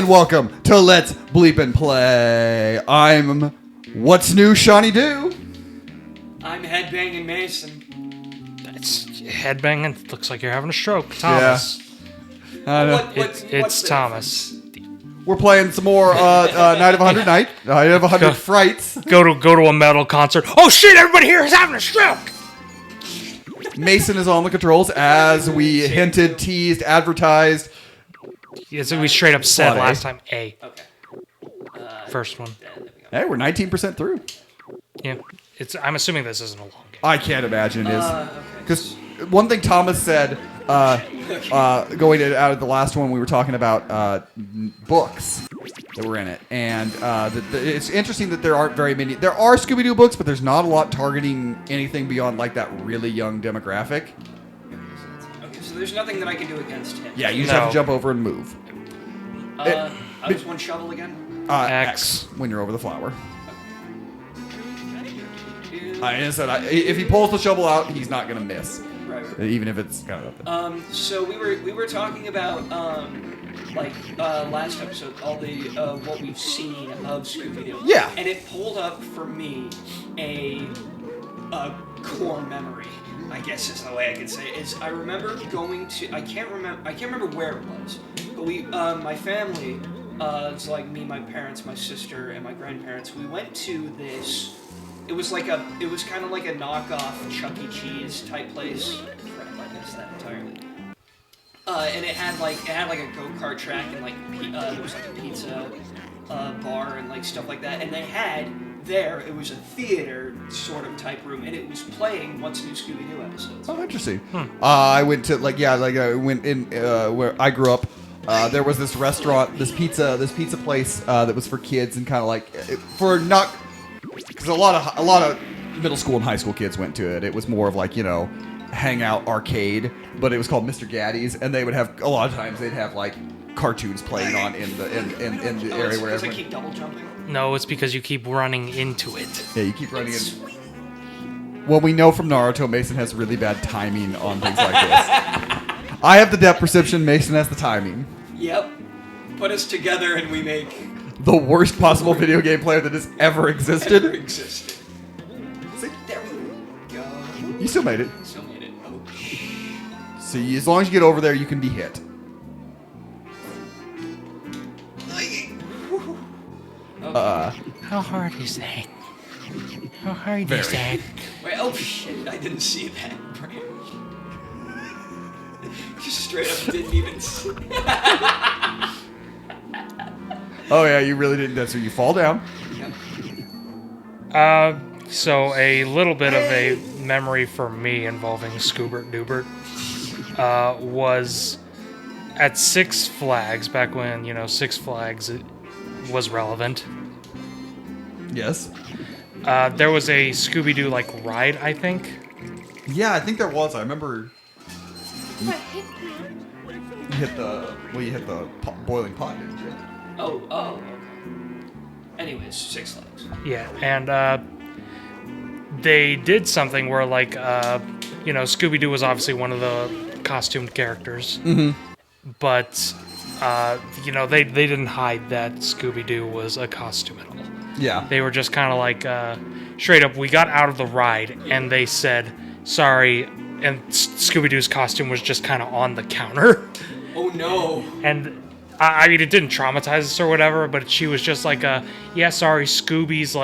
and welcome to Let's Bleepin Play. I'm What's New, Shawnee Do. I'm Headbanging Mason. It's headbanging. Looks like you're having a stroke, Thomas. What's Thomas. We're playing some more Night of 100 Night. Night of 100 Frights. Go to a metal concert. Oh shit! Everybody here is having a stroke. Mason is on the controls, as we hinted, teased, advertised. Yeah, so we straight up said Plot A. last time A. Okay. First one. Hey, we're 19% through. Yeah. I'm assuming this isn't a long game. I can't imagine it is. Okay. Because one thing Thomas said, going out of the last one, we were talking about books that were in it. And it's interesting that there aren't very many. There are Scooby-Doo books, but there's not a lot targeting anything beyond like that really young demographic. Okay, so there's nothing that I can do against him. Yeah, you just have to jump over and move. I was one shovel again. X. When you're over the flower. I said, if he pulls the shovel out, he's not gonna miss. Right. Even if it's kind of up there. So we were talking about last episode all the what we've seen of Scooby-Doo. Yeah. And it pulled up for me a core memory, I guess is the way I could say it. Is I remember going to I can't remember where it was, but my family, it's like me, my parents, my sister, and my grandparents. We went to this. It was kind of like a knockoff Chuck E. Cheese type place. Crap, I missed that entirely. And it had like a go-kart track and there was like a pizza bar and like stuff like that. And they had it was a theater sort of type room, and it was playing What's New Scooby-Doo episodes. Oh, interesting. I went to I went in where I grew up. There was this restaurant, this pizza place that was for kids and kind of like because a lot of middle school and high school kids went to it. It was more of like, hangout arcade, but it was called Mr. Gaddy's, and they would have a lot of times they'd have like cartoons playing on in the area where Because I keep double jumping. No, it's because you keep running into it. Yeah, you keep running in. Well, we know from Naruto, Mason has really bad timing on things like this. I have the depth perception, Mason has the timing. Yep. Put us together and we make The worst possible video game player that has ever existed. See, there we go. You still made it. Still made it. Oh. See, as long as you get over there, you can be hit. How hard is that? How hard is that? Wait, oh shit, I didn't see that. Just straight up didn't even see. Oh yeah, you really didn't. That's where you fall down. Yep. So a little bit of a memory for me involving Scoobert Doobert was at Six Flags, back when, Six Flags was relevant. Yes. There was a Scooby-Doo ride, I think. Yeah, I think there was. I remember. You hit the boiling pot, didn't you? Oh, okay. Anyways, Six Flags. Yeah, and they did something where Scooby-Doo was obviously one of the costumed characters. Mm-hmm. But they didn't hide that Scooby-Doo was a costume at all. Yeah. They were just kind of straight up, we got out of the ride, and they said, sorry, and Scooby-Doo's costume was just kind of on the counter. Oh, no. And, I mean, it didn't traumatize us or whatever, but she was just yeah, sorry, Scooby's,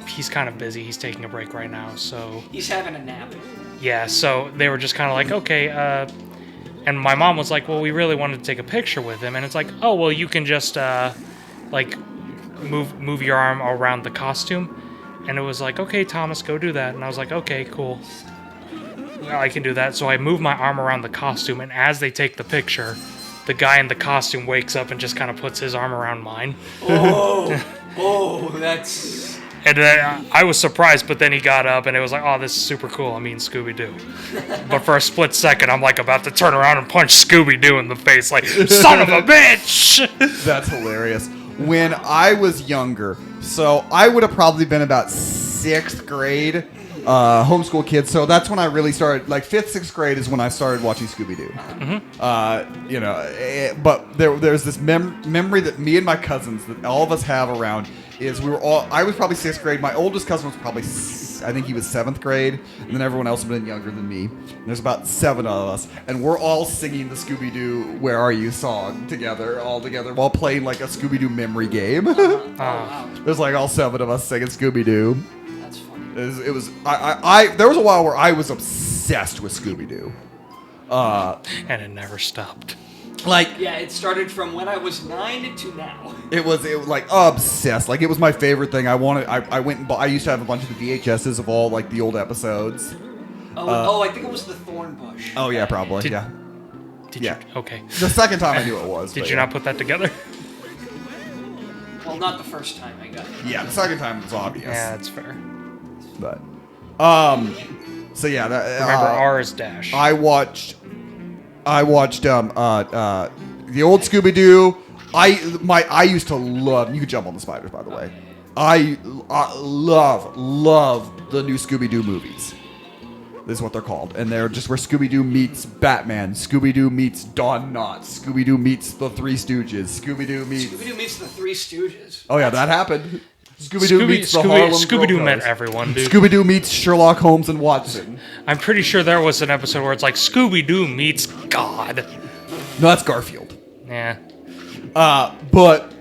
he's kind of busy, he's taking a break right now, so... He's having a nap. Yeah, so they were just kind of okay, and my mom was like, well, we really wanted to take a picture with him, and it's like, oh, well, you can just, move your arm around the costume, and it was like, okay, Thomas, go do that, and I was like, okay, cool, I can do that. So I move my arm around the costume, and as they take the picture, the guy in the costume wakes up and just kind of puts his arm around mine. Oh, that's... And I was surprised, but then he got up, and it was like, oh, this is super cool, I mean Scooby-Doo. But for a split second, I'm about to turn around and punch Scooby-Doo in the face, son of a bitch! That's hilarious. When I was younger, so I would have probably been about 6th grade, homeschool kid, so that's when I really started. Like 5th, 6th grade is when I started watching Scooby Doo. But there's this memory that me and my cousins, that all of us have around, is I was probably 6th grade. My oldest cousin was probably, I think he was 7th grade, and then everyone else would have been younger than me. And there's about 7 of us, and we're all singing the Scooby Doo "Where Are You" song together, while playing like a Scooby Doo memory game. There's like all 7 of us singing Scooby Doo. That's funny. It was there was a while where I was obsessed with Scooby Doo. And it never stopped. Yeah, it started from when I was 9 to now. It was like obsessed. Like it was my favorite thing. I went and I used to have a bunch of the VHSs of all like the old episodes. I think it was the Thorn Bush. Oh yeah, probably. Did Yeah. you? Okay. The second time I knew it was. Did you not put that together? Well, not the first time I got it. Yeah, the second time was obvious. Yeah, that's fair. But so yeah, Remember R is Dash. I watched the old Scooby Doo. I used to love. You could jump on the spiders, by the way. I love the new Scooby Doo movies. This is what they're called, and they're just where Scooby Doo meets Batman, Scooby Doo meets Don Knotts, Scooby Doo meets the Three Stooges, Scooby Doo meets the Three Stooges. Oh yeah, that happened. Scooby Doo meets the Harlem Scooby Doo Globetrotters. met everyone, dude. Scooby Doo meets Sherlock Holmes and Watson. I'm pretty sure there was an episode where it's like Scooby Doo meets God. No, that's Garfield. Yeah. But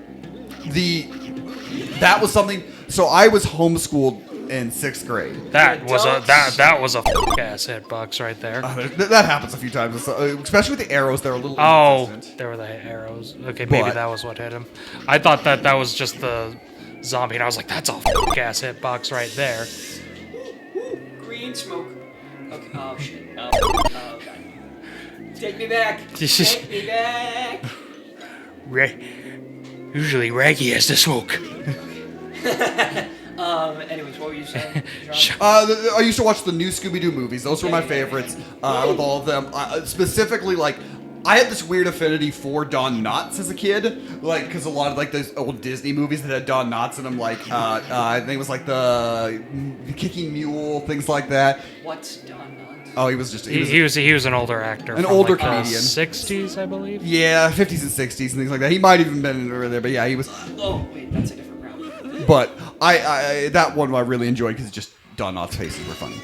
that was something. So I was homeschooled in 6th grade. That was a ass hitbox right there. That happens a few times, especially with the arrows. They're a little Oh, inconsistent. there were the arrows. Okay, maybe But- that was what hit him. I thought that was just the zombie, and I was like, that's a ass hitbox right there. Green smoke. Okay. Oh shit. Oh god. Take me back. Take me back. Usually Raggy has the smoke. Anyways, what were you saying, John? I used to watch the new Scooby-Doo movies. Those were my favorites, with all of them. Specifically, like, I had this weird affinity for Don Knotts as a kid, like, because a lot of, like, those old Disney movies that had Don Knotts in them, like, I think it was, like, the Kicking Mule, things like that. What's Don Knotts? Oh, he was just... He was an older actor. An from older like comedian. 60s, I believe. Yeah, 50s and 60s and things like that. He might have even been over there, but yeah, he was... Oh, wait, that's a different route. But I that one I really enjoyed because just Don Knotts' faces were funny.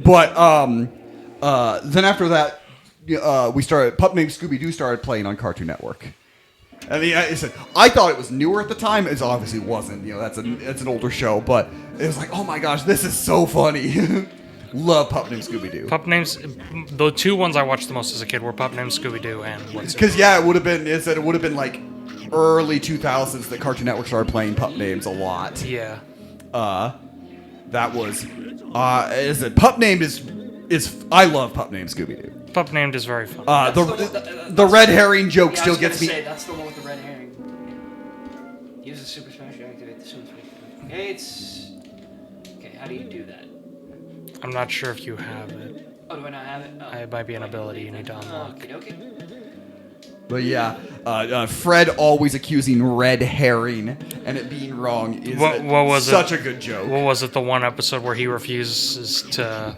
But then after that, we started. Pup Named Scooby Doo started playing on Cartoon Network. And I thought it was newer at the time. It obviously wasn't. That's an older show, but it was like, oh my gosh, this is so funny. Love Pup Named Scooby Doo. Pup Names. The two ones I watched the most as a kid were Pup Named Scooby Doo and What's It? Because it would have been. It said it would have been like early 2000s that Cartoon Network started playing Pup Names a lot. Yeah. That was. Pup Named is. I love Pup Named Scooby Doo. Pup Named is very fun. The red herring joke Yeah, still gets me. That's the one with the red herring. Use the super smash to activate the super smash. Okay, how do you do that? I'm not sure if you have it. Oh, do I not have it? Oh. It might be an ability you need to unlock. Okay. But yeah, Fred always accusing red herring and it being wrong is such a good joke. What was it? The one episode where he refuses to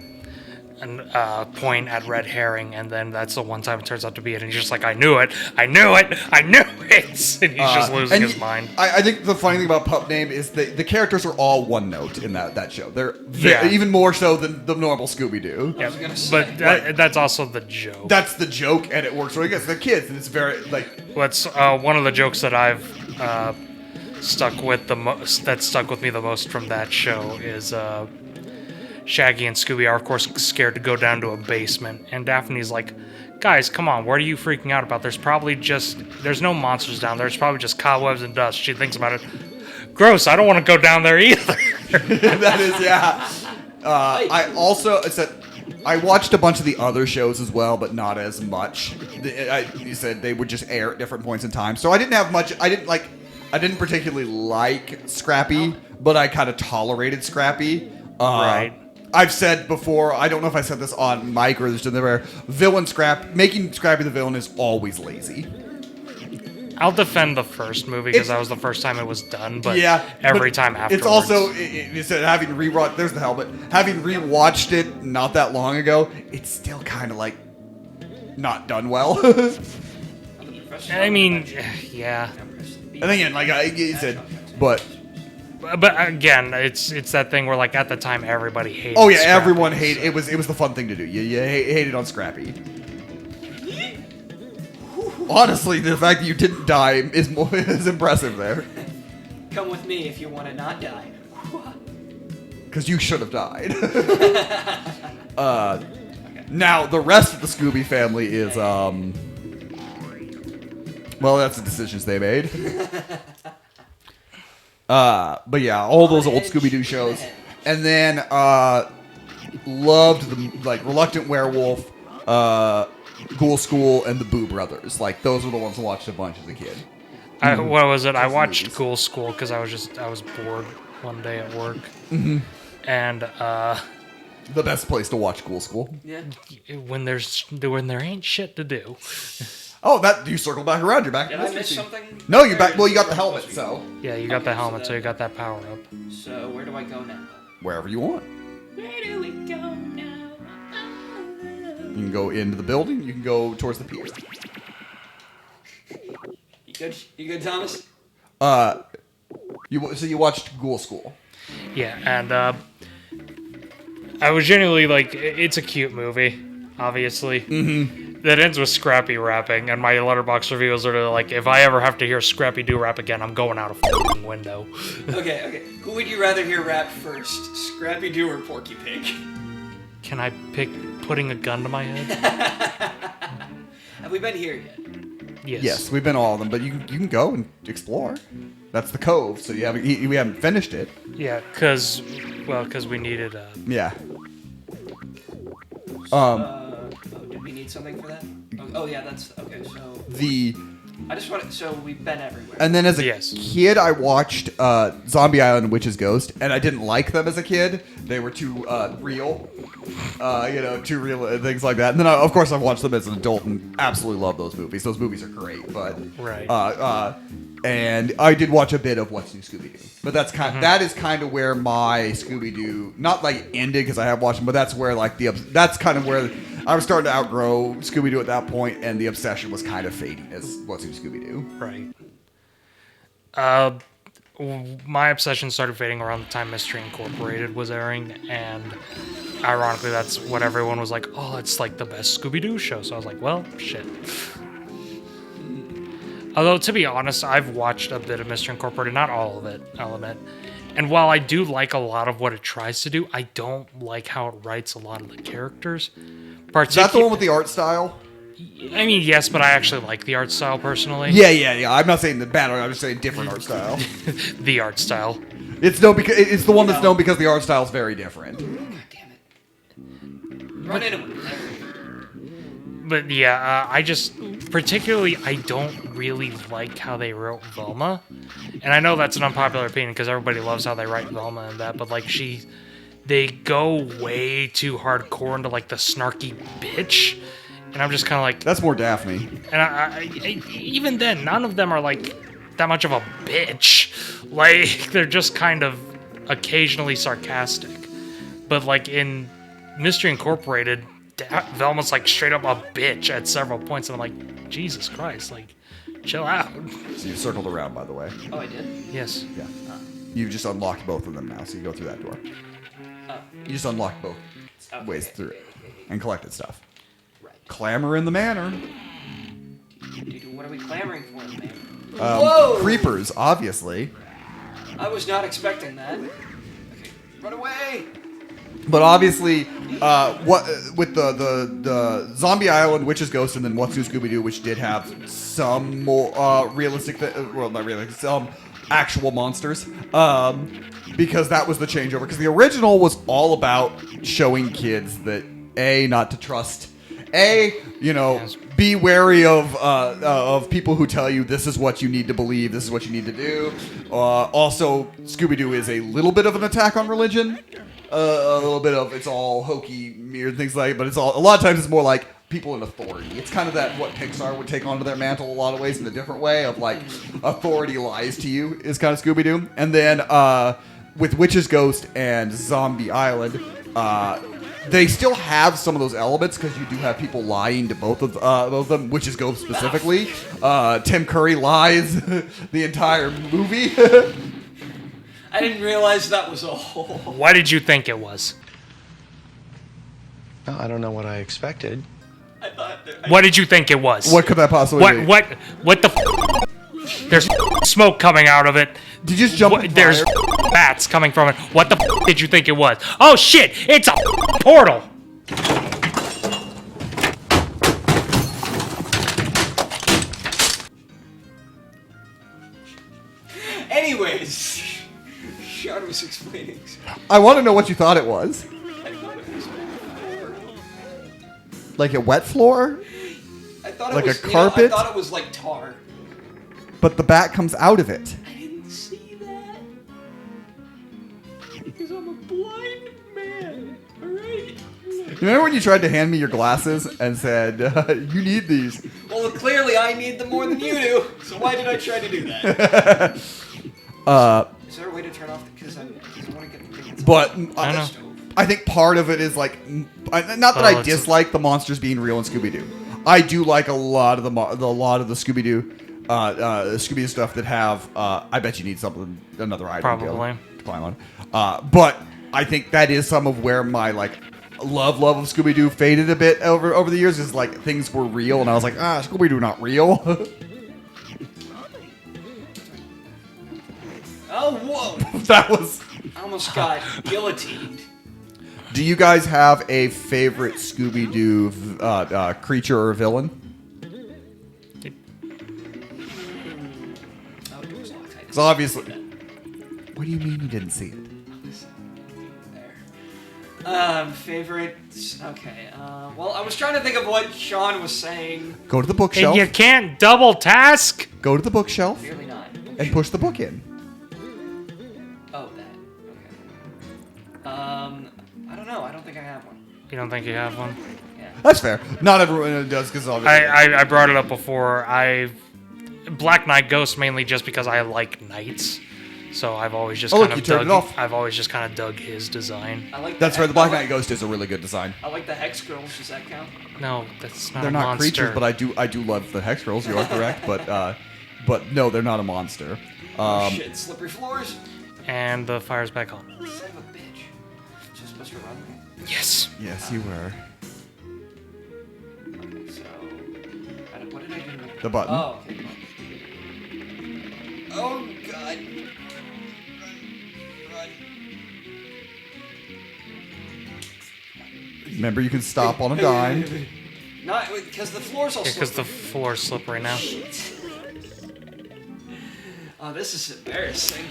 point at red herring, and then that's the one time it turns out to be it, and he's just like, I knew it, and he's just losing his mind. I think the funny thing about Pup Name is that the characters are all one note in that show. They're Yeah. even more so than the normal Scooby Doo. Yeah, was gonna say. but that's also the joke. That's the joke, and it works. So I guess they're kids, and it's very like. What's one of the jokes that I've stuck with that stuck with me the most from that show is Shaggy and Scooby are, of course, scared to go down to a basement, and Daphne's like, guys, come on, what are you freaking out about? There's no monsters down there, it's probably just cobwebs and dust. She thinks about it. Gross, I don't want to go down there either. That is, yeah. I also, I watched a bunch of the other shows as well, but not as much. You said they would just air at different points in time, so I didn't have much, I didn't particularly like Scrappy, but I kind of tolerated Scrappy. Right. I've said before, I don't know if I said this on mic or this, making Scrappy the villain is always lazy. I'll defend the first movie because that was the first time it was done, but every time afterwards. It's also, you said having rewatched, there's the helmet, having rewatched it not that long ago, it's still kind of like not done well. I mean, yeah. And again, like you said, but again, it's that thing where like at the time everybody hated. oh yeah, Scrappy, everyone hated it. Was the fun thing to do. You hated on Scrappy. Honestly, the fact that you didn't die is impressive there. Come with me if you want to not die. Because you should have died. Now, the rest of the Scooby family is, well, that's the decisions they made. But yeah, all those old Scooby-Doo shows. And then, loved the, like, Reluctant Werewolf, Ghoul School, and the Boo Brothers. Like, those were the ones I watched a bunch as a kid. What was it? I watched Ghoul School because I was bored one day at work. Mm-hmm. And, the best place to watch Ghoul School. Yeah. When there ain't shit to do. Oh, you circle back around. You're back. Did I miss something? No, you're back. Well, you got the helmet, so. Yeah, you got the helmet, so you got that power up. So where do I go now? Wherever you want. Where do we go now? You can go into the building. You can go towards the pier. You good? You good, Thomas? So you watched Ghoul School. Yeah, and I was genuinely like, it's a cute movie, obviously. Mm-hmm. That ends with Scrappy rapping, and my Letterboxd review is sort of like, if I ever have to hear Scrappy Doo rap again, I'm going out a fucking window. Okay. Who would you rather hear rap first, Scrappy Doo or Porky Pig? Can I pick putting a gun to my head? Have we been here yet? Yes. We've been all of them, but you can go and explore. That's the cove, so we haven't finished it. Yeah, because we needed Yeah. Did we need something for that? Oh yeah, that's okay. So so we've been everywhere. And then as a kid, I watched Zombie Island and Witch's Ghost, and I didn't like them as a kid. They were too real, too real, things like that. And then, of course, I've watched them as an adult and absolutely love those movies. Those movies are great, but right. And I did watch a bit of What's New Scooby-Doo, but that is kind of where my Scooby-Doo not like ended because I have watched them, but that's where like that's kind of where I was starting to outgrow Scooby-Doo at that point, and the obsession was kind of fading as What's New Scooby-Doo. Right. My obsession started fading around the time Mystery Incorporated was airing, and ironically, that's what everyone was like, oh, it's like the best Scooby-Doo show. So I was like, well, shit. Although, to be honest, I've watched a bit of Mystery Incorporated, not all of it, I'll admit. And while I do like a lot of what it tries to do, I don't like how it writes a lot of the characters. Is that the one with the art style? I mean, yes, but I actually like the art style personally. Yeah. I'm not saying the bad art. I'm just saying different art style. The art style. It's the one that's known because the art style is very different. God damn it! Run into him. But yeah, I just particularly I don't really like how they wrote Velma, and I know that's an unpopular opinion because everybody loves how they write Velma and that, but like they go way too hardcore into like the snarky bitch. And I'm just kind of like... That's more Daphne. And I even then, none of them are, like, that much of a bitch. Like, they're just kind of occasionally sarcastic. But, like, in Mystery Incorporated, Velma's, like, straight up a bitch at several points. And I'm like, Jesus Christ, like, chill out. So you've circled around, by the way. Oh, I did? Yes. Yeah. You've just unlocked both of them now, so you go through that door. You just unlocked both ways through it and collected stuff. Clamor in the manor. Dude, what are we clamoring for in the manor? Whoa! Creepers, obviously. I was not expecting that. Okay, run away! But obviously, with the Zombie Island, Witch's Ghost, and then What's New Scooby-Doo, which did have some more realistic, well, not realistic, some actual monsters, because that was the changeover. Because the original was all about showing kids that not to trust. Be wary of people who tell you this is what you need to believe, this is what you need to do. Also, Scooby-Doo is a little bit of an attack on religion. A little bit of it's all hokey, weird things like, but a lot of times it's more like people in authority. It's kind of that what Pixar would take onto their mantle a lot of ways in a different way of like authority lies to you is kind of Scooby-Doo. And then with Witch's Ghost and Zombie Island, they still have some of those elements because you do have people lying to both of them, Witch's Ghost specifically. Tim Curry lies the entire movie. I didn't realize that was a whole. What did you think it was? Well, I don't know what I expected. I thought. What did you think it was? What could that possibly be? What the There's smoke coming out of it. Did you just jump in There's fire? bats coming from it. What the did you think it was? Oh shit! It's a portal. Anyways, Sean was explaining. I want to know what you thought it was. I thought it was floor. Like a wet floor? I thought Like it was a carpet? I thought it was like tar. But the bat comes out of it. I didn't see that because I'm a blind man. All right. You remember when you tried to hand me your glasses and said, you need these? Well, clearly I need them more than you do. So why did I try to do that? Is there a way to turn off? Because I want to get the thing. But I know. I think part of it is like, not that I dislike the monsters being real in Scooby-Doo. I do like a lot of the Scooby-Doo, Scooby-Doo stuff that have. I bet you need another item Probably. to climb on. But I think that is some of where my like love of Scooby-Doo faded a bit over the years. Is like things were real, and I was like, Scooby-Doo not real. Oh, whoa! That was. I almost got guillotined. Do you guys have a favorite Scooby-Doo creature or villain? Oh, it was locked. Because obviously. What do you mean you didn't see it? There. Favorites. Okay. Well, I was trying to think of what Sean was saying. Go to the bookshelf. And you can't double task. Go to the bookshelf Clearly not. and push the book in. Oh, that. Okay. I don't know. I don't think I have one. You don't think you have one? Yeah. That's fair. Not everyone does because obviously. I brought it up before. Black Knight Ghost mainly just because I like knights. So I've always just look, you turned it off. I've always just kind of dug his design. I like. That's right. The Black Knight Ghost is a really good design. I like the Hex Girls. Does that count? No, that's not They're a not monster. creatures, but I do love the Hex Girls. You are correct, but no, they're not a monster. Oh shit! Slippery floors. And the fire's back on. Son of a bitch. Just supposed to run. Yes. Yes, you were. Okay, so. What did I do? The button. Oh. Okay. Oh god. Run. Remember, you can stop on a dime. Not because the floor's all Because the slippery. floor's slippery now. Oh, this is embarrassing.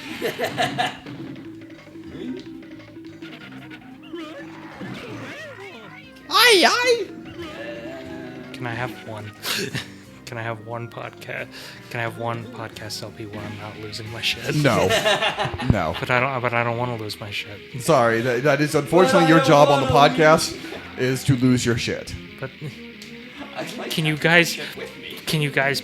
Can I have one? Can I have one podcast? Can I have one podcast LP where I'm not losing my shit? No, no. But I don't want to lose my shit. Sorry, that is unfortunately your job on the podcast is to lose your shit. But I'd like can to you have guys? shit with me. Can you guys?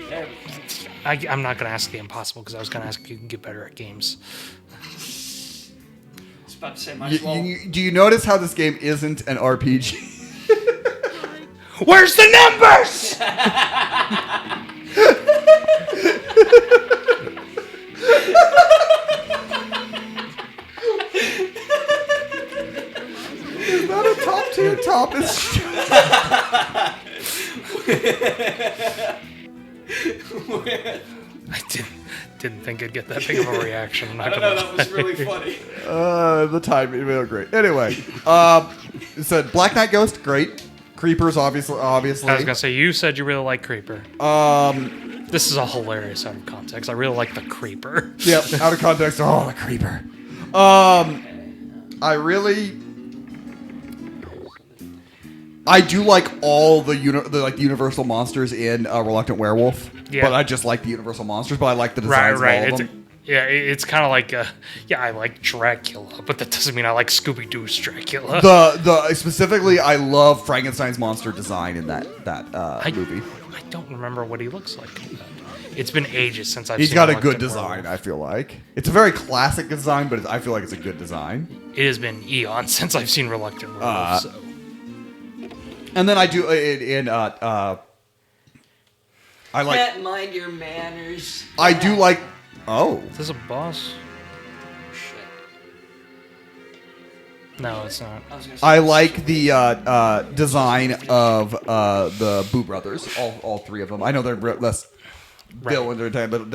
There we go. I'm not gonna ask the impossible because I was gonna ask if you can get better at games. I was about to say might as well. Do you notice how this game isn't an RPG? Where's the numbers? Is that a top tier top is? I didn't think I'd get that big of a reaction. I'm not I don't gonna know, that was really funny. The timing, they were great. Anyway, it said Black Knight Ghost, great. Creepers, obviously. I was gonna say you said you really like Creeper. This is all hilarious out of context. I really like the Creeper. Yep, out of context. Oh, the creeper. I do like all the Universal monsters in Reluctant Werewolf. Yeah. But I just like the Universal monsters. But I like the designs of all of them. Yeah, it's kind of like, yeah, I like Dracula, but that doesn't mean I like Scooby-Doo's Dracula. The specifically, I love Frankenstein's monster design in that movie. I don't remember what he looks like. It's been ages since I've He's seen got a Reluctant good design, Werewolf. I feel like. It's a very classic design, but I feel like it's a good design. It has been eons since I've seen Reluctant Werewolf, so. And then I do I like. Can't mind your manners. I do like. Oh, Is this a boss? Shit. No, it's not. I was gonna say I like the design of the Boo Brothers. All three of them. I know they're less villain their time, but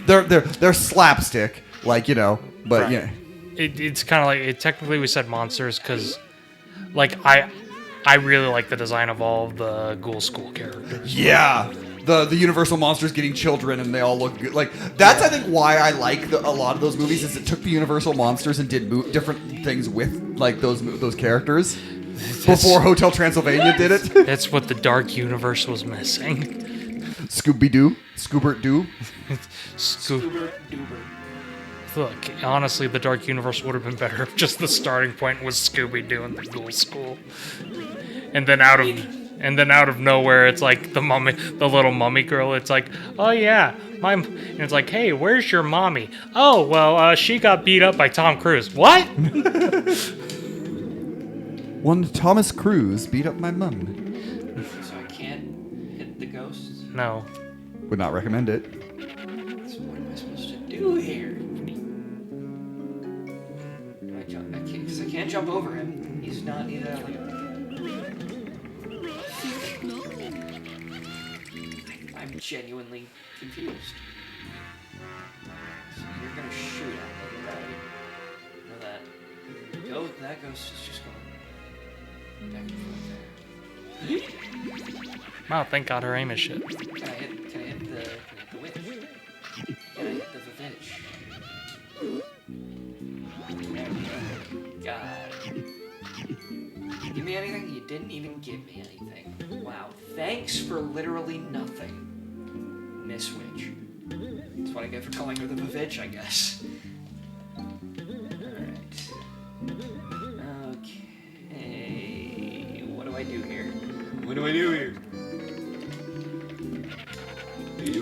they're slapstick, like But Right. yeah, It's kind of like technically we said monsters because, like, I really like the design of all of the Ghoul School characters. yeah. The Universal monsters getting children and they all look good. Like that's I think why I like a lot of those movies is it took the Universal monsters and did different things with like those characters before Hotel Transylvania did it. That's what the Dark Universe was missing. Scooby Doo, Scoobert Doo. Uber Duber. Look, honestly, the Dark Universe would have been better if just the starting point was Scooby-Doo and the Ghoul School, and then out of nowhere, it's like the little mummy girl. It's like, oh yeah, and it's like, hey, where's your mommy? Oh well, she got beat up by Tom Cruise. What? One Thomas Cruise beat up my mum. So I can't hit the ghosts? No. Would not recommend it. So what am I supposed to do here? I can't, because I can't jump over him. He's not like I'm genuinely confused. So you're gonna shoot at me, right? Know that. That ghost is just going back and forth there. Wow, thank God her aim is shit. Can I hit the witch? Can I hit the vivitch? There we go. God. Give me anything? You didn't even give me anything. Wow. Thanks for literally nothing, Miss Witch. That's what I get for calling her the vivitch, I guess. Alright. Okay. What do I do here? What do I do here?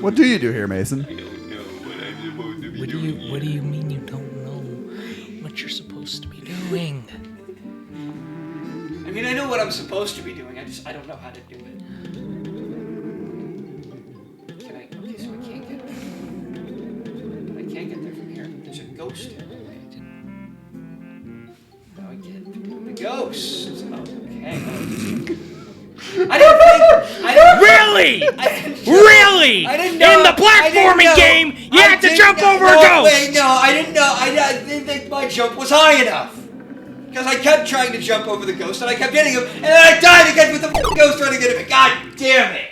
What do you do here, Mason? I don't know what I'm supposed to be What do you mean you don't know what you're supposed to be doing? I mean, I know what I'm supposed to be doing. I don't know how to do it. Okay, so I can't get there. But I can't get there from here. There's a ghost in the way. How do I get through the ghost? Okay. Really? Really? I didn't know. In the platforming game, you had to jump over a ghost. Wait, no, I didn't know. I didn't think my jump was high enough. Because I kept trying to jump over the ghost, and I kept hitting him, and then I died again with the ghost trying to get him. God damn it!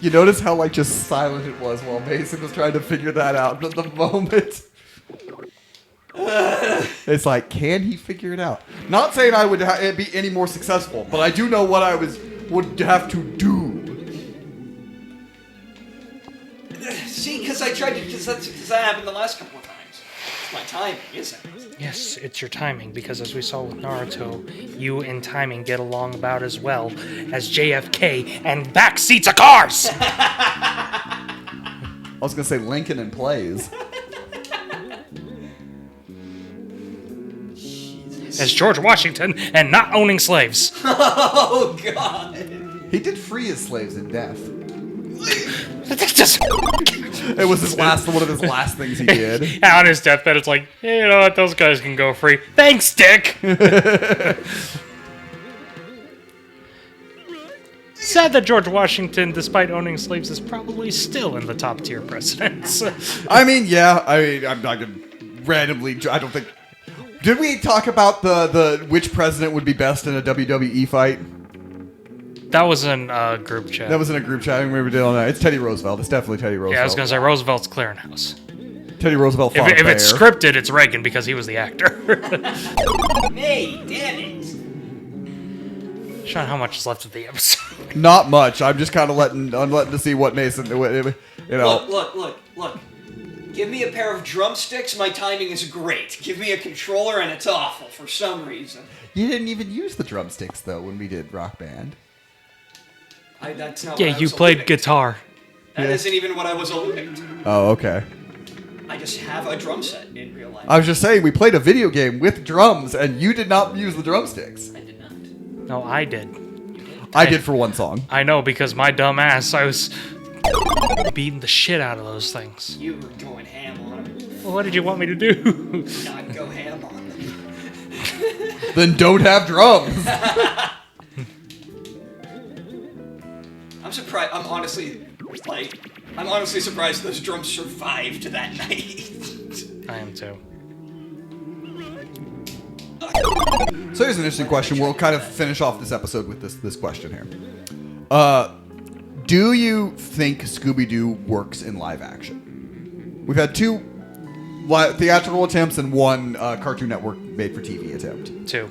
You notice how like just silent it was while Mason was trying to figure that out at the moment. It's like, can he figure it out? Not saying I would be any more successful, but I do know what I would have to do. See, because I tried to, because that happened the last couple of times. It's my timing, isn't it? Yes, it's your timing, because as we saw with Naruto, you and timing get along about as well as JFK and back seats of cars! I was gonna say Lincoln and plays. As George Washington and not owning slaves. Oh, God. He did free his slaves in death. That's just... It was one of his last things he did. On his deathbed, it's like, hey, you know what, those guys can go free. Thanks, Dick! Sad that George Washington, despite owning slaves, is probably still in the top tier presidents. I mean, yeah. I'm not gonna randomly. I don't think. Did we talk about the which president would be best in a WWE fight? That was in a group chat. That was in a group chat. I remember we did on that. It's Teddy Roosevelt. It's definitely Teddy Roosevelt. Yeah, I was gonna say Roosevelt's clearinghouse. Teddy Roosevelt fought If a bear. it's scripted, it's Reagan because he was the actor. Hey, damn it. Sean, how much is left of the episode? Not much. I'm just kind of letting to see what Mason. You know, Look. Give me a pair of drumsticks, my timing is great. Give me a controller and it's awful for some reason. you didn't even use the drumsticks though when we did Rock Band. That's not what Yeah, I you was played alluding to. guitar. That isn't even what I was alluding to. Oh, okay. I just have a drum set in real life. I was just saying we played a video game with drums, and you did not use the drumsticks. I did not. No, I did. I did for one song. I know, because my dumb ass, I was beating the shit out of those things. You were going ham on them. Well, what did you want me to do? Not go ham on them. Then don't have drums. I'm surprised. I'm honestly surprised those drums survived that night. I am too. So here's an interesting question. We'll kind of finish off this episode with this question here. Do you think Scooby-Doo works in live action? We've had 2 theatrical attempts and 1 Cartoon Network made-for-TV attempt. 2.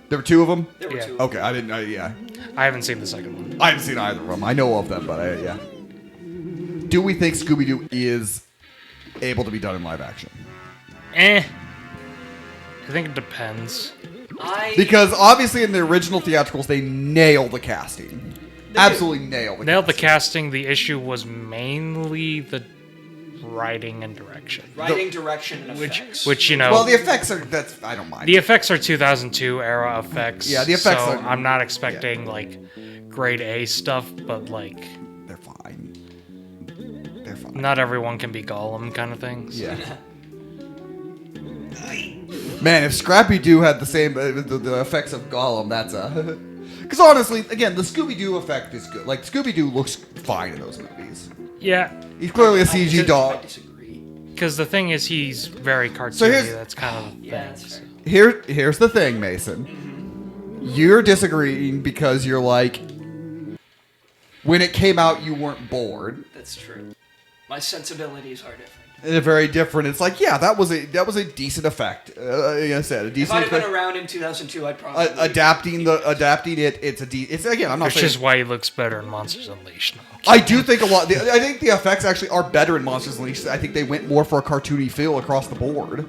There were 2 of them? There were Yeah. two. Okay, I didn't. Yeah, I haven't seen the second one. I haven't seen either of them. I know of them, but yeah. Do we think Scooby-Doo is able to be done in live action? I think it depends. Because obviously in the original theatricals they nail the casting. Absolutely nail the Nailed the casting. casting. The issue was mainly the writing and direction. Writing, direction, and effects. Which you know, Well, the effects are I don't mind. the effects are 2002 era effects. Yeah, the effects so are- I'm not expecting like grade A stuff, but like They're fine. They're fine. not everyone can be Gollum kind of things. Yeah. Man, if Scrappy Doo had the same the effects of Gollum, that's a. Because honestly, again, the Scooby Doo effect is good. Like Scooby Doo looks fine in those movies. Yeah, He's clearly a CG I dog. disagree. because the thing is, he's very cartoony. So here's- That's kind of the Yeah, thing. that's fair. Here's the thing, Mason. You're disagreeing because you're like, when it came out, you weren't bored. That's true. My sensibilities are different. They're very different. It's like, yeah, that was a decent effect. Like I said, a If decent I'd have been effect. around in 2002, I'd probably Adapting it. It's again. I'm not Which saying. is why he looks better in Monsters Unleashed. No. I do think I think the effects actually are better in Monsters Unleashed. I think they went more for a cartoony feel across the board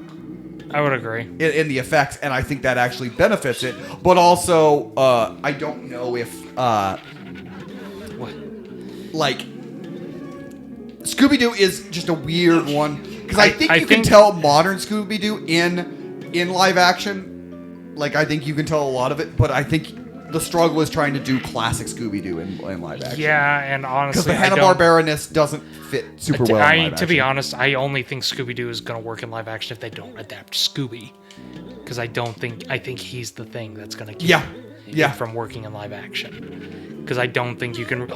I would agree. in the effects, and I think that actually benefits it. But also, I don't know if like Scooby Doo is just a weird one because I think you can tell modern Scooby Doo in live action. Like I think you can tell a lot of it, but I think the struggle is trying to do classic Scooby Doo in live action. Yeah, and Because honestly, the Hanna-Barbera-ness doesn't fit super well in live action. To be honest, I only think Scooby-Doo is going to work in live action if they don't adapt Scooby. Because I think he's the thing that's going to keep Yeah. it from working in live action. Because I don't think you can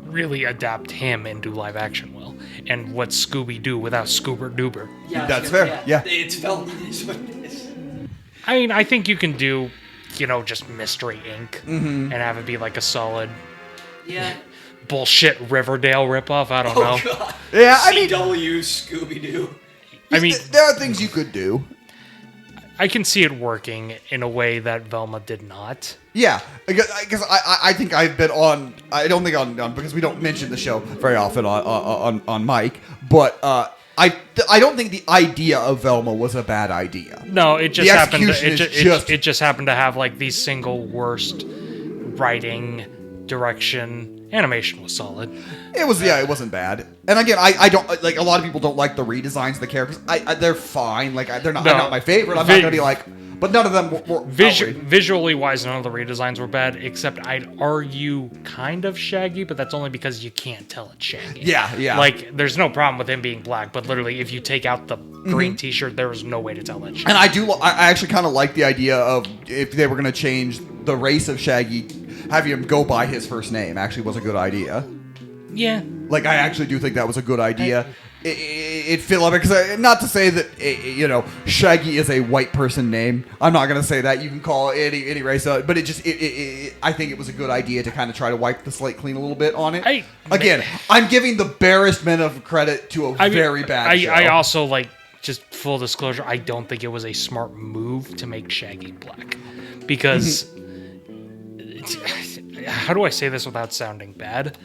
really adapt him into live action well. And what's Scooby-Doo without Scoober Doober? Yeah, That's fair, yeah. It's Velma is what it is. I mean, I think you can do, just Mystery Inc. And have it be like a solid Yeah. bullshit Riverdale ripoff. I don't know. Oh god. Yeah, I mean, CW Scooby-Doo. I mean, there are things you could do. I can see it working in a way that Velma did not. Yeah, because I think I've been on. I don't think on because we don't mention the show very often on Mike, but I don't think the idea of Velma was a bad idea. No, it just The happened. execution is It just happened to have like the single worst writing, direction, animation was solid. It was it wasn't bad. And again, I don't like a lot of people don't like the redesigns of the characters. They're fine. Like they're not not my favorite. I'm not gonna be like, but none of them were outrageous. Visually wise, none of the redesigns were bad, except I'd argue kind of Shaggy, but that's only because you can't tell it's Shaggy. Yeah. Like, there's no problem with him being black, but literally, if you take out the green T-shirt, there was no way to tell that Shaggy. And I actually kind of like the idea of if they were going to change the race of Shaggy, having him go by his first name actually was a good idea. Yeah. Like, I actually do think that was a good idea. It fit up because not to say that Shaggy is a white person name. I'm not gonna say that. You can call any race, but I think it was a good idea to kind of try to wipe the slate clean a little bit on it. I'm giving the barest men of credit to a very bad show. I also just full disclosure. I don't think it was a smart move to make Shaggy black because how do I say this without sounding bad?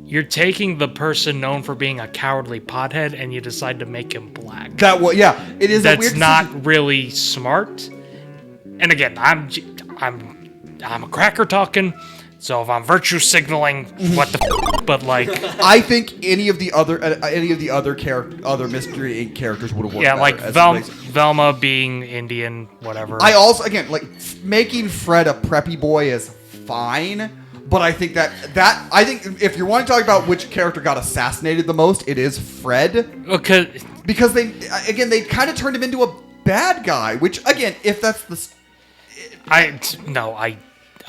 you're taking the person known for being a cowardly pothead and you decide to make him black. It is. That's a weird not decision. really smart. And again, I'm a cracker talking, so if I'm virtue signaling, what the but like, I think any of the other Mystery Inc. characters would have worked. yeah, better like as Velma being Indian, whatever. I also, again, like making Fred a preppy boy is fine, but I think that I think if you want to talk about which character got assassinated the most, it is Fred, Okay, because they kind of turned him into a bad guy. Which again, if that's the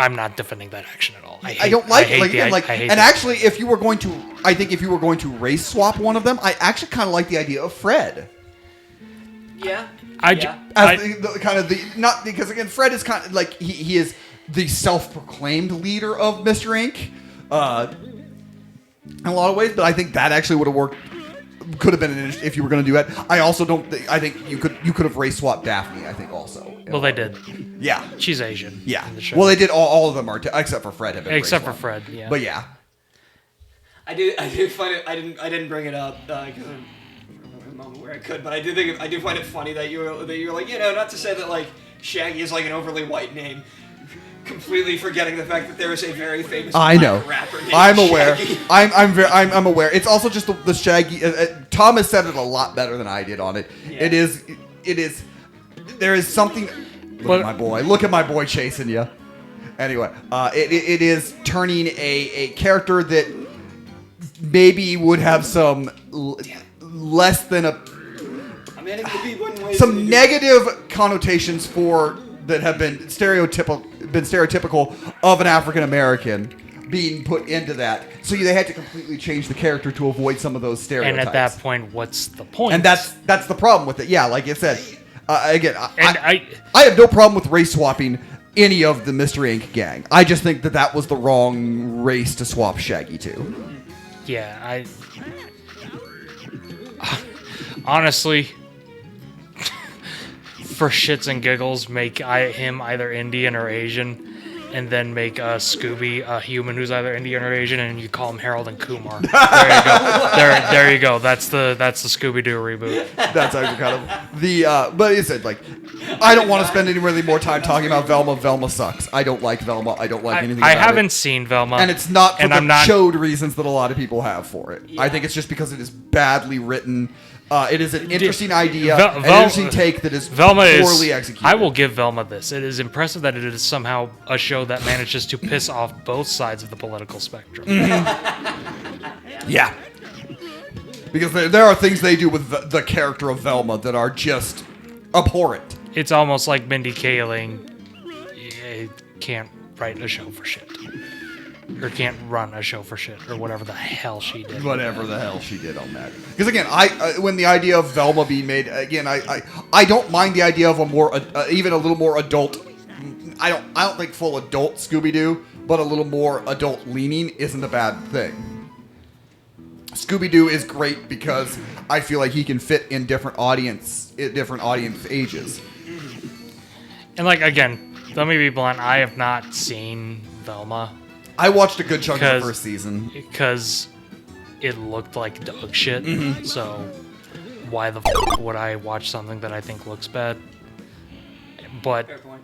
I'm not defending that action at all. I don't like it. I hate and that. actually, if you were going to race swap one of them, I actually kind of like the idea of Fred. Yeah. As not because again, Fred is kind of like he is the self-proclaimed leader of Mr. Inc. In a lot of ways, but I think that actually would have worked. Could have been if you were going to do it. I also don't. I think you could have race swapped Daphne. I think also. Well, they did. Yeah. She's Asian. Yeah. In the show. Well, they did. All of them are except for Fred. Have been Except race for swapped. Fred. Yeah. But yeah. I did find it. I didn't bring it up because a moment where I could, but I do find it funny that you were like, not to say that like Shaggy is like an overly white name, completely forgetting the fact that there is a very famous black rapper named I'm aware. Shaggy. I'm aware. It's also just the Shaggy. Thomas said it a lot better than I did on it. Yeah. It is. There is something. Look at my boy chasing you. Anyway, it is turning a character that maybe would have some less than some negative connotations that have been stereotypical of an African American being put into that. So they had to completely change the character to avoid some of those stereotypes. And at that point, what's the point? And that's the problem with it. Yeah, like I said, again, I have no problem with race swapping any of the Mystery Inc. gang. I just think that was the wrong race to swap Shaggy to. Yeah, honestly, for shits and giggles, make him either Indian or Asian, and then make Scooby a human who's either Indian or Asian, and you call him Harold and Kumar. There you go. There you go. That's the Scooby Doo reboot. That's actually kind of the. But it said like, I don't want to spend any really more time talking about Velma. Velma sucks. I don't like Velma. I don't like anything. I about haven't it. seen Velma, And it's not for and the I'm not showed reasons that a lot of people have for it. Yeah. I think it's just because it is badly written. It is an interesting idea, an Velma- interesting take that is Velma poorly is. executed. I will give Velma this. It is impressive that it is somehow a show that manages to piss off both sides of the political spectrum. Yeah. Because there are things they do with the character of Velma that are just abhorrent. It's almost like Mindy Kaling can't write a show for shit. Or can't run a show for shit, or whatever the hell she did. Whatever the hell she did on that. Because again, when the idea of Velma being made, again, I don't mind the idea of a more, even a little more adult. I don't think full adult Scooby-Doo, but a little more adult leaning isn't a bad thing. Scooby-Doo is great because I feel like he can fit in different audience ages. And like again, let me be blunt. I have not seen Velma I watched a good chunk of the first season. because it looked like dog shit. Mm-hmm. So why the would I watch something that I think looks bad? But Fair point.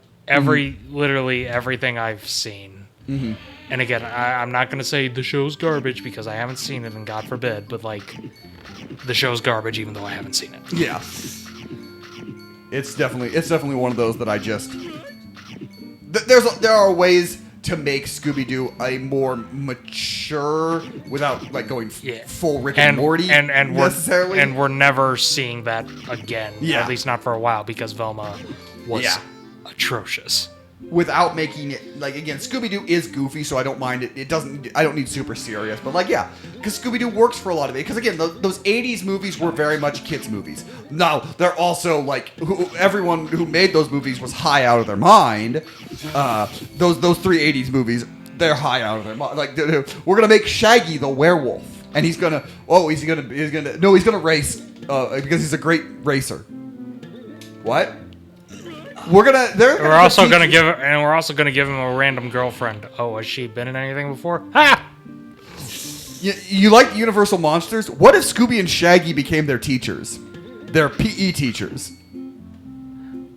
literally everything I've seen. Mm-hmm. And again, I'm not gonna say the show's garbage because I haven't seen it, and God forbid. But like, the show's garbage even though I haven't seen it. Yeah. It's definitely one of those that I just. There are ways to make Scooby-Doo a more mature without like going full Rick and Morty necessarily. We're never seeing that again. Yeah. At least not for a while because Velma was atrocious. Without making it like again, Scooby-Doo is goofy, so I don't mind it. It doesn't. I don't need super serious, but like because Scooby-Doo works for a lot of it. Because again, those '80s movies were very much kids' movies. Now they're also like everyone who made those movies was high out of their mind. Those three '80s movies, they're high out of their mind. Like we're gonna make Shaggy the werewolf, and he's gonna race because he's a great racer. What? We're also gonna give him a random girlfriend. Oh, has she been in anything before? Ha! You like Universal Monsters? What if Scooby and Shaggy became their teachers? Their PE teachers.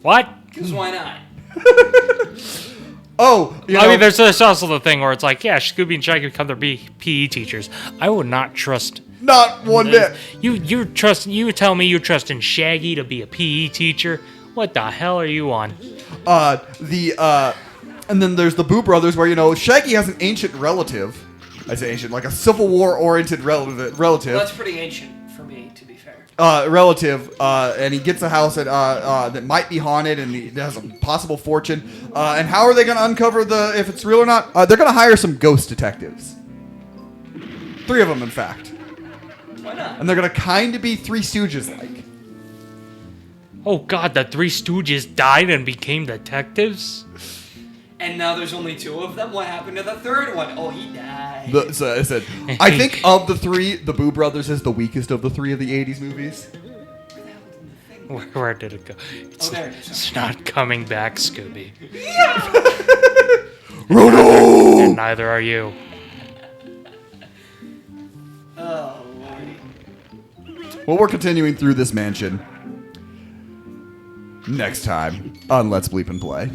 What? Because why not? Oh, you know, I mean, there's also the thing where it's like, yeah, Scooby and Shaggy become their PE teachers. I would not trust. not one bit. You tell me you're trusting Shaggy to be a PE teacher? What the hell are you on? And then there's the Boo Brothers, where Shaggy has an ancient relative. I say ancient, like a Civil War oriented relative. Well, that's pretty ancient for me, to be fair. Relative, and he gets a house that might be haunted, and he has a possible fortune. And how are they going to uncover if it's real or not? They're going to hire some ghost detectives. 3 of them, in fact. Why not? And they're going to kind of be Three Stooges like. Oh God, the Three Stooges died and became detectives? And now there's only 2 of them. What happened to the third one? Oh, he died. So I said, I think of the 3, the Boo Brothers is the weakest of the 3 of the 80s movies. Where did it go? There it is. It's not coming back, Scooby. Roto! And neither are you. Oh, lordy. Well, we're continuing through this mansion. Next time on Let's Bleep and Play.